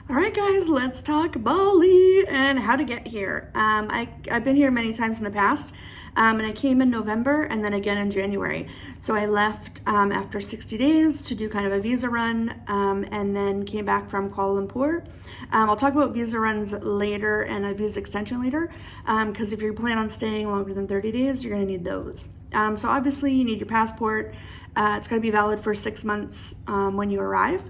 All right, guys, let's talk Bali and how to get here. I've been here many times in the past, and I came in November and then again in January. So I left after 60 days to do kind of a visa run, and then came back from Kuala Lumpur. I'll talk about visa runs later and a visa extension later, because if you plan on staying longer than 30 days, you're going to need those. So obviously you need your passport. It's going to be valid for 6 months when you arrive.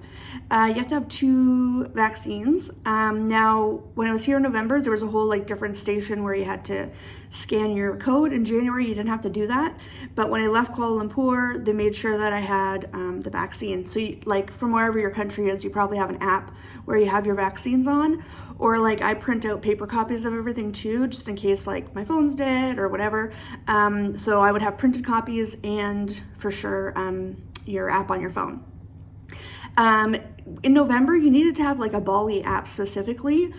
You have to have 2 vaccines. Now, when I was here in November, there was a whole different station where you had to scan your code. In January, you didn't have to do that. But when I left Kuala Lumpur, they made sure that I had the vaccine. So from wherever your country is, you probably have an app where you have your vaccines on. Or I print out paper copies of everything too, just in case my phone's dead or whatever. So I would have printed copies and for sure your app on your phone. In November, you needed to have a Bali app specifically.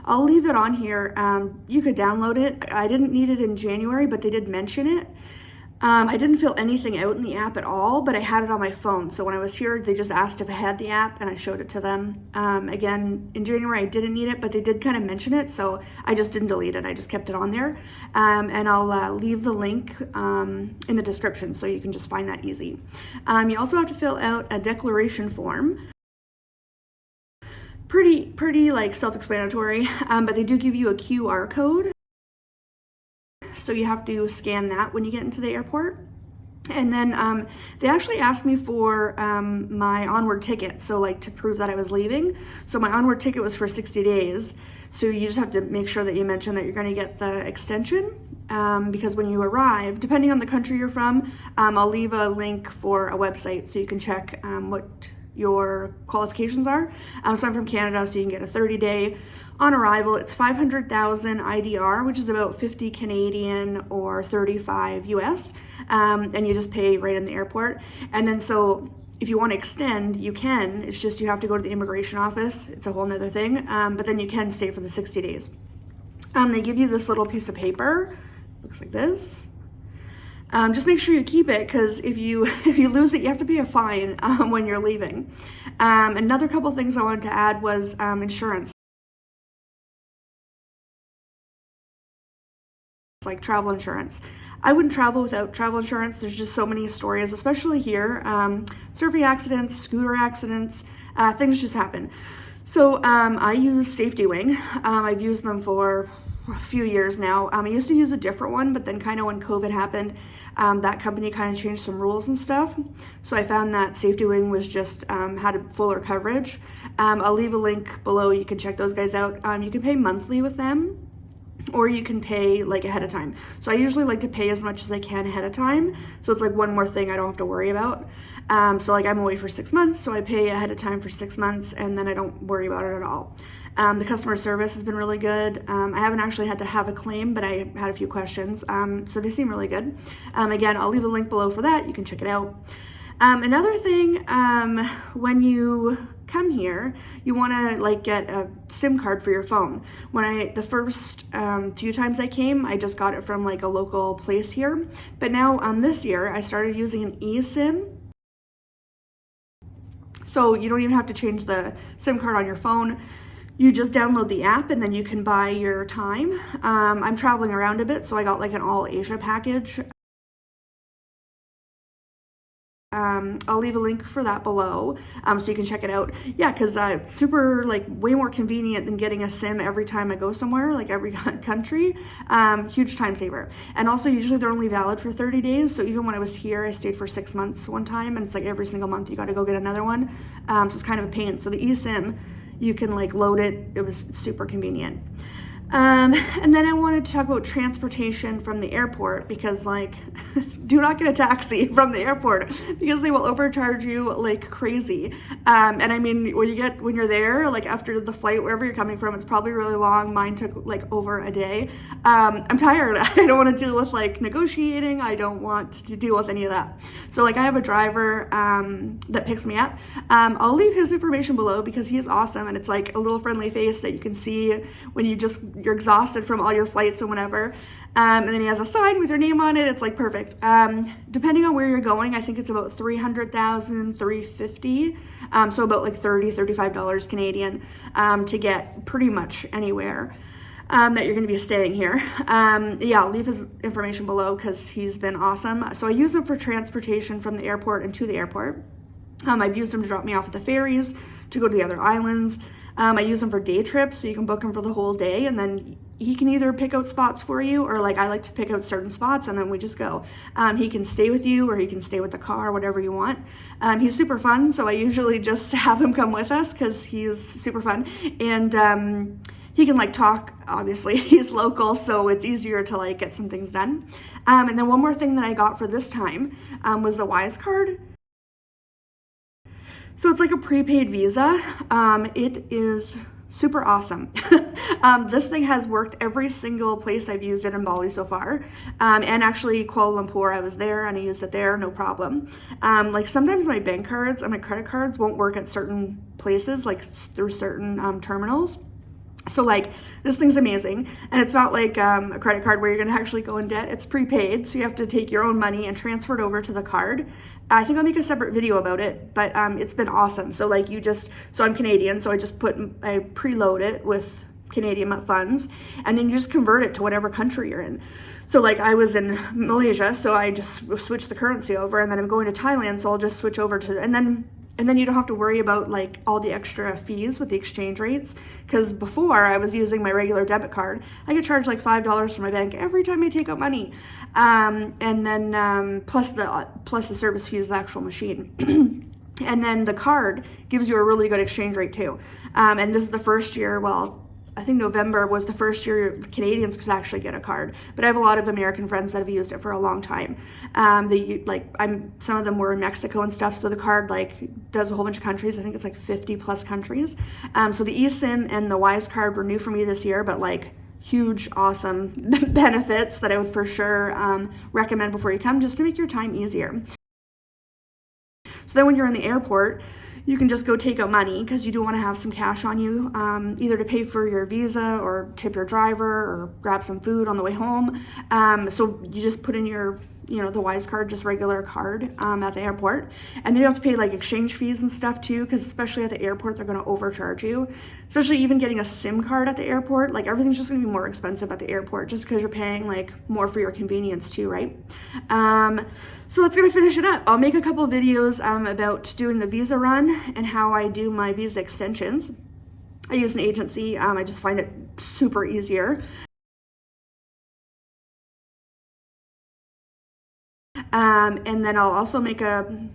I'll leave it on here. You could download it. I didn't need it in January, but they did mention it. I didn't fill anything out in the app at all, but I had it on my phone. So when I was here, they just asked if I had the app and I showed it to them. Again, in January, I didn't need it, but they did kind of mention it. So I just didn't delete it. I just kept it on there. And I'll leave the link in the description so you can just find that easy. You also have to fill out a declaration form. Pretty self-explanatory, but they do give you a QR code. So you have to scan that when you get into the airport. And then they actually asked me for my onward ticket, so to prove that I was leaving. So my onward ticket was for 60 days. So you just have to make sure that you mention that you're going to get the extension, because when you arrive, depending on the country you're from, I'll leave a link for a website so you can check what your qualifications are. So I'm from Canada, so you can get a 30-day on arrival. It's 500,000 IDR, which is about 50 Canadian or 35 US, and you just pay right in the airport. And then so if you want to extend, you can. It's just you have to go to the immigration office. It's a whole nother thing, but then you can stay for the 60 days. They give you this little piece of paper. Looks like this. Just make sure you keep it, because if you lose it, you have to pay a fine when you're leaving. Another couple things I wanted to add was insurance, like travel insurance. I wouldn't travel without travel insurance. There's just so many stories, especially here. Surfing accidents, scooter accidents, things just happen. So I use Safety Wing. I've used them for a few years now. I used to use a different one, but then kind of when COVID happened, that company kind of changed some rules and stuff. So I found that Safety Wing was just had a fuller coverage. I'll leave a link below. You can check those guys out. You can pay monthly with them, or you can pay ahead of time. So I usually like to pay as much as I can ahead of time. So it's one more thing I don't have to worry about. So I'm away for 6 months, so I pay ahead of time for 6 months, and then I don't worry about it at all. The customer service has been really good. I haven't actually had to have a claim, but I had a few questions. So they seem really good. Again, I'll leave a link below for that. You can check it out. Another thing, when you come here, you want to get a SIM card for your phone. The first few times I came, I just got it from a local place here. But now this year, I started using an esim. So you don't even have to change the SIM card on your phone. You just download the app and then you can buy your time. I'm traveling around a bit, so I got an all Asia package. I'll leave a link for that below, so you can check it out. Yeah, because it's super, way more convenient than getting a SIM every time I go somewhere, every country. Huge time saver. And also, usually they're only valid for 30 days, so even when I was here, I stayed for 6 months one time, and it's every single month you got to go get another one. So it's kind of a pain. So the eSIM, you can load it. It was super convenient. And then I wanted to talk about transportation from the airport, because do not get a taxi from the airport, because they will overcharge you like crazy. And I mean, when you're there, after the flight, wherever you're coming from, it's probably really long. Mine took over a day. I'm tired. I don't want to deal with negotiating. I don't want to deal with any of that. So I have a driver that picks me up. I'll leave his information below, because he is awesome, and it's a little friendly face that you can see when you just you're exhausted from all your flights and whatever. And then he has a sign with your name on it. It's like perfect. Depending on where you're going, I think it's about 300,000, 350. So about like $35 Canadian to get pretty much anywhere that you're going to be staying here. Yeah, I'll leave his information below because he's been awesome. So I use him for transportation from the airport and to the airport. I've used him to drop me off at the ferries, to go to the other islands. I use him for day trips, so you can book him for the whole day, and then he can either pick out spots for you, or like I like to pick out certain spots and then we just go. He can stay with you, or he can stay with the car, whatever you want. He's super fun, so I usually just have him come with us because he's super fun. And he can like talk, obviously. He's local, so it's easier to like get some things done. And then one more thing that I got for this time was the Wise card. So it's like a prepaid visa. It is super awesome. This thing has worked every single place I've used it in Bali so far. And actually Kuala Lumpur, I was there and I used it there, no problem. Like sometimes my bank cards and my credit cards won't work at certain places, like through certain terminals. So like this thing's amazing, and it's not like a credit card where you're gonna actually go in debt. It's prepaid, so you have to take your own money and transfer it over to the card. I think I'll make a separate video about it, but it's been awesome. So like so I'm Canadian, so I preload it with Canadian funds, and then you just convert it to whatever country you're in. So like I was in Malaysia, so I just switched the currency over, and then I'm going to Thailand, so I'll just switch over to, and then you don't have to worry about like all the extra fees with the exchange rates, because before I was using my regular debit card, I get charged like $5 from my bank every time I take out money, and then plus the service fees of the actual machine. And then the card gives you a really good exchange rate too. And this is the first year, well, I think November was the first year Canadians could actually get a card, but I have a lot of American friends that have used it for a long time. Some of them were in Mexico and stuff, so the card like does a whole bunch of countries. I think it's like 50 plus countries. So the eSIM and the Wise card were new for me this year, but like huge, awesome benefits that I would for sure recommend before you come, just to make your time easier. So then when you're in the airport, you can just go take out money because you do want to have some cash on you, either to pay for your visa or tip your driver or grab some food on the way home. So you just put in your, the Wise card, just regular card at the airport. And then you have to pay like exchange fees and stuff too, because especially at the airport, they're going to overcharge you. Especially even getting a SIM card at the airport, like everything's just going to be more expensive at the airport just because you're paying like more for your convenience too, right? So that's going to finish it up. I'll make a couple of videos about doing the visa run and how I do my visa extensions. I use an agency. I just find it super easier. And then I'll also make a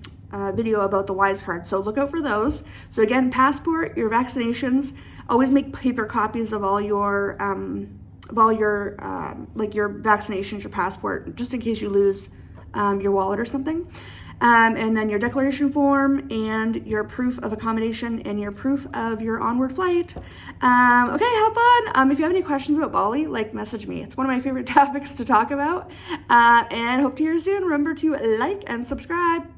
video about the Wise card, so look out for those. So again, passport, your vaccinations, always make paper copies of all your like your vaccinations, your passport, just in case you lose your wallet or something. And then your declaration form and your proof of accommodation and your proof of your onward flight. Okay, have fun. If you have any questions about Bali, like message me. It's one of my favorite topics to talk about. And hope to hear you soon. Remember to like and subscribe.